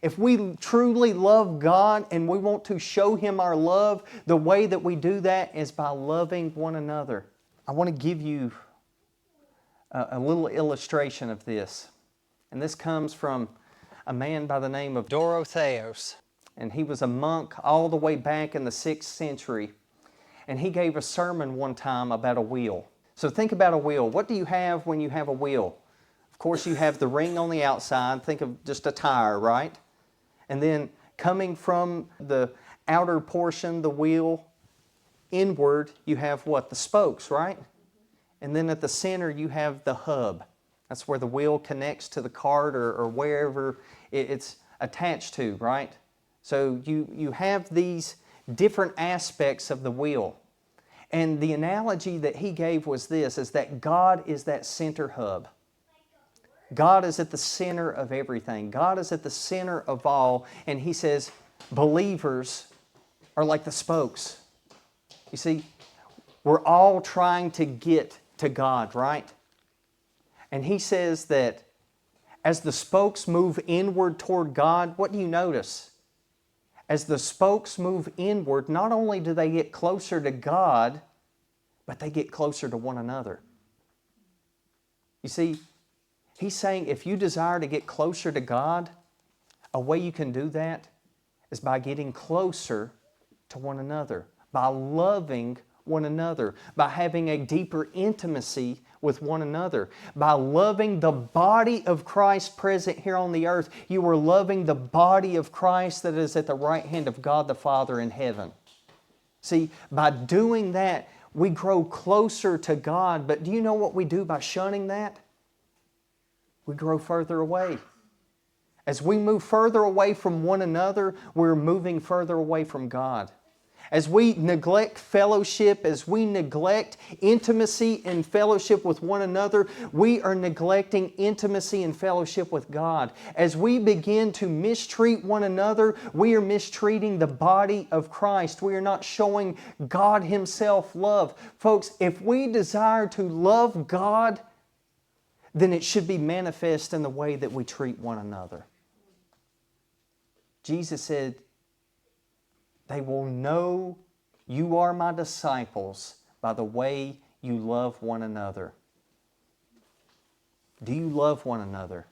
If we truly love God and we want to show Him our love, the way that we do that is by loving one another. I want to give you a little illustration of this. And this comes from a man by the name of Dorotheus. And he was a monk all the way back in the 6th century. And he gave a sermon one time about a wheel. So think about a wheel. What do you have when you have a wheel? Of course, you have the ring on the outside. Think of just a tire, right? And then coming from the outer portion, the wheel, inward, you have what? The spokes, right? And then at the center, you have the hub. That's where the wheel connects to the cart or wherever it's attached to, right? So you have these different aspects of the wheel. And the analogy that he gave was this, is that God is that center hub. God is at the center of everything. God is at the center of all. And he says believers are like the spokes. You see, we're all trying to get to God, right? And he says that as the spokes move inward toward God, what do you notice? As the spokes move inward, not only do they get closer to God, but they get closer to one another. You see, he's saying if you desire to get closer to God, a way you can do that is by getting closer to one another, by loving one another, by having a deeper intimacy with one another, by loving the body of Christ present here on the earth. You are loving the body of Christ that is at the right hand of God the Father in heaven. See, by doing that, we grow closer to God. But do you know what we do by shunning that? We grow further away. As we move further away from one another, we're moving further away from God. As we neglect fellowship, as we neglect intimacy and fellowship with one another, we are neglecting intimacy and fellowship with God. As we begin to mistreat one another, we are mistreating the body of Christ. We are not showing God Himself love. Folks, if we desire to love God, then it should be manifest in the way that we treat one another. Jesus said, "They will know you are my disciples by the way you love one another." Do you love one another?